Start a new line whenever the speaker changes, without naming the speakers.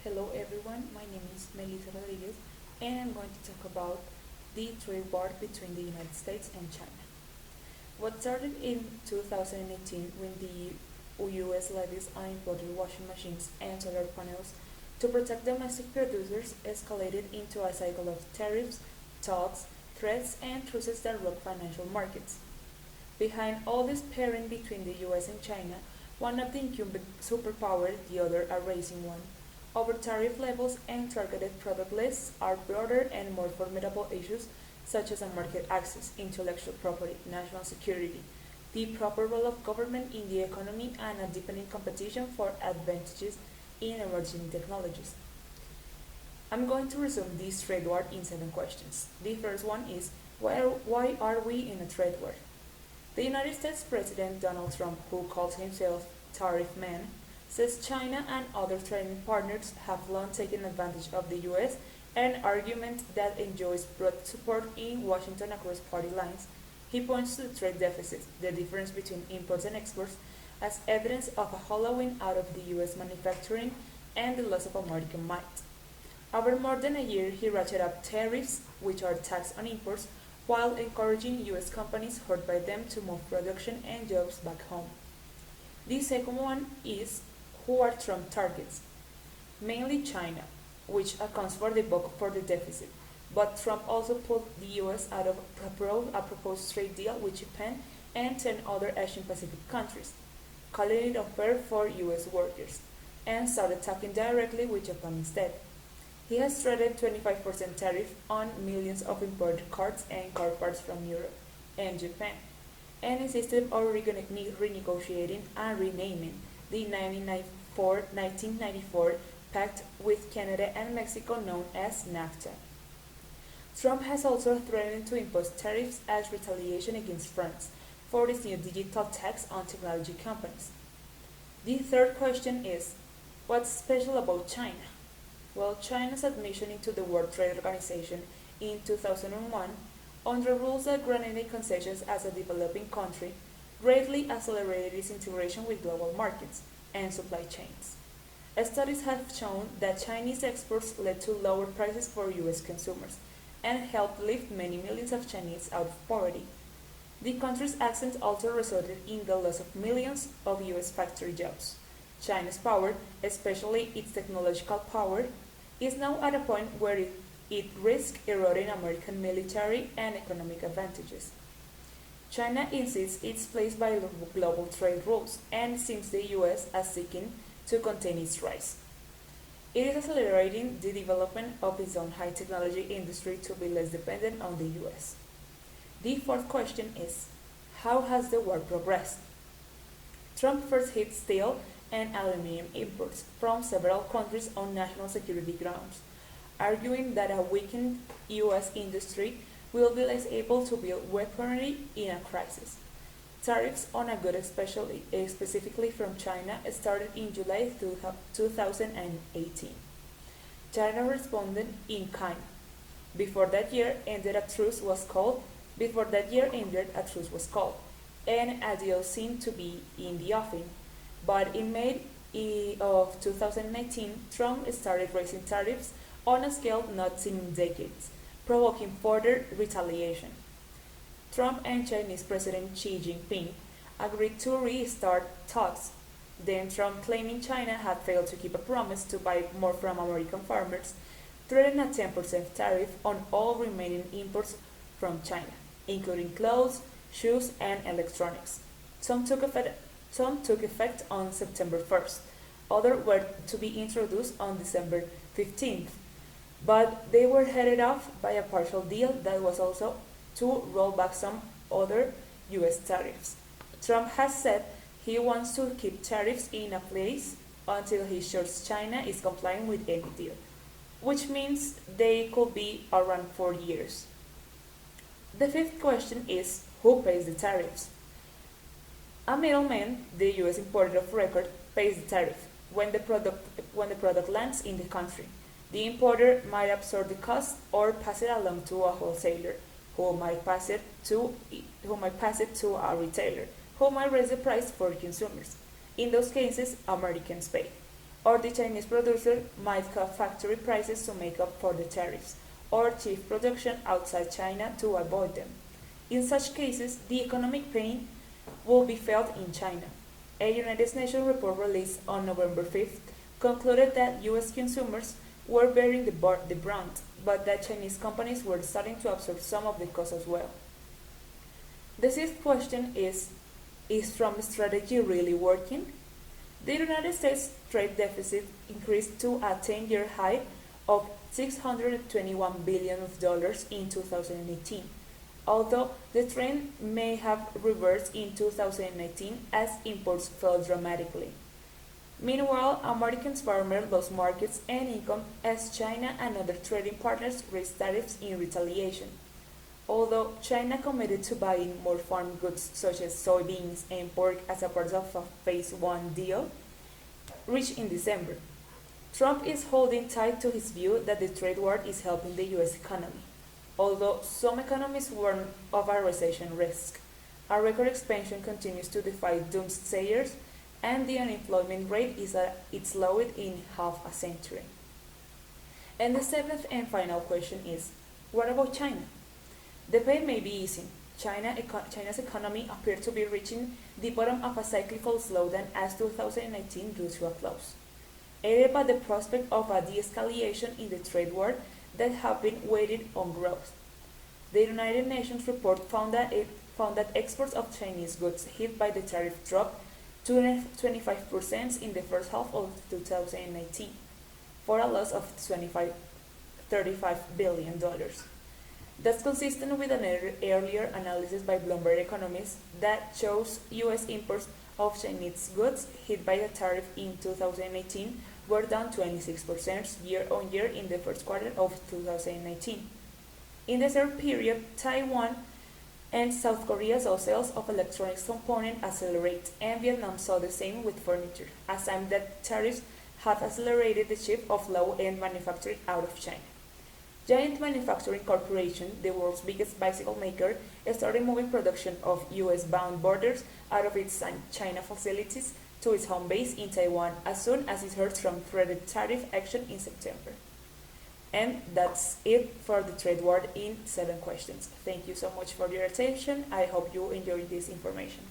Hello everyone, my name is Melissa Rodriguez and I'm going to talk about the trade war between the United States and China. What started in 2018 when the US levies on imported washing machines and solar panels to protect domestic producers escalated into a cycle of tariffs, talks, threats, and truces that rocked financial markets. Behind all this pairing between the US and China, one of the incumbent superpowers, the other a racing one. Over tariff levels and targeted product lists are broader and more formidable issues such as market access, intellectual property, national security, the proper role of government in the economy, and a deepening competition for advantages in emerging technologies. I'm going to resume this trade war in 7 questions. The first one is why are we in a trade war? The United States President Donald Trump, who calls himself Tariff Man, says China and other trading partners have long taken advantage of the US, an argument that enjoys broad support in Washington across party lines. He points to the trade deficit, the difference between imports and exports, as evidence of a hollowing out of the US manufacturing and the loss of American might. Over more than a year, he ratcheted up tariffs, which are taxes on imports, while encouraging US companies hurt by them to move production and jobs back home. The second one is who are Trump targets? Mainly China, which accounts for the bulk for the deficit. But Trump also pulled the US out of a proposed trade deal with Japan and 10 other Asian Pacific countries, calling it unfair for US workers, and started talking directly with Japan instead. He has threatened 25% tariff on millions of imported cars and car parts from Europe and Japan, and insisted on renegotiating and renaming the 1994 pact with Canada and Mexico known as NAFTA. Trump has also threatened to impose tariffs as retaliation against France for its new digital tax on technology companies. The third question is, what's special about China? Well, China's admission into the World Trade Organization in 2001, under rules that granted it concessions as a developing country, greatly accelerated its integration with global markets and supply chains. Studies have shown that Chinese exports led to lower prices for US consumers and helped lift many millions of Chinese out of poverty. The country's accent also resulted in the loss of millions of US factory jobs. China's power, especially its technological power, is now at a point where it risks eroding American military and economic advantages. China insists it's placed by global trade rules and sees the US as seeking to contain its rise. It is accelerating the development of its own high technology industry to be less dependent on the US. The fourth question is, how has the war progressed? Trump first hit steel and aluminum imports from several countries on national security grounds, arguing that a weakened US industry will be less able to build weaponry in a crisis. Tariffs on a good, specifically from China, started in July 2018. China responded in kind. Before that year ended, a truce was called. And a deal seemed to be in the offing. But in May of 2019, Trump started raising tariffs on a scale not seen in decades, provoking further retaliation. Trump and Chinese President Xi Jinping agreed to restart talks. Then Trump, claiming China had failed to keep a promise to buy more from American farmers, threatened a 10% tariff on all remaining imports from China, including clothes, shoes, and electronics. Some took effect on September 1st. Others were to be introduced on December 15th, but they were headed off by a partial deal that was also to roll back some other US tariffs. Trump has said he wants to keep tariffs in place until he shows China is complying with any deal, which means they could be around 4 years. The fifth question is, who pays the tariffs? A middleman, the US importer of record, pays the tariff when the product lands in the country. The importer might absorb the cost or pass it along to a wholesaler, who might pass it to a retailer, who might raise the price for consumers. In those cases, Americans pay. or the Chinese producer might cut factory prices to make up for the tariffs, or shift production outside China to avoid them. In such cases, the economic pain will be felt in China. A United Nations report released on November 5th concluded that U.S. consumers were bearing the brunt, but that Chinese companies were starting to absorb some of the cost as well. The sixth question is Trump's strategy really working? The United States trade deficit increased to a 10-year high of $621 billion in 2018, although the trend may have reversed in 2019 as imports fell dramatically. Meanwhile, American farmers lost markets and income as China and other trading partners raised tariffs in retaliation. Although China committed to buying more farm goods such as soybeans and pork as a part of a Phase 1 deal, reached in December, Trump is holding tight to his view that the trade war is helping the U.S. economy. Although some economists warn of a recession risk, a record expansion continues to defy doomsayers, and the unemployment rate is at its lowest in half a century. And the seventh and final question is, what about China? The pain may be easing. China's economy appeared to be reaching the bottom of a cyclical slowdown as 2019 drew to a close, aided by the prospect of a de-escalation in the trade war that have been weighted on growth. The United Nations report found that exports of Chinese goods hit by the tariff dropped to 25% in the first half of 2019, for a loss of $35 billion. That's consistent with an earlier analysis by Bloomberg economists that shows U.S. imports of Chinese goods hit by the tariff in 2018 were down 26% year-on-year in the first quarter of 2019. In the same period, Taiwan and South Korea saw sales of electronics components accelerate, and Vietnam saw the same with furniture, a sign that tariffs have accelerated the shift of low-end manufacturing out of China. Giant Manufacturing Corporation, the world's biggest bicycle maker, started moving production of US-bound borders out of its China facilities to its home base in Taiwan as soon as it heard from threatened tariff action in September. And that's it for the trade war in 7 questions. Thank you so much for your attention. I hope you enjoyed this information.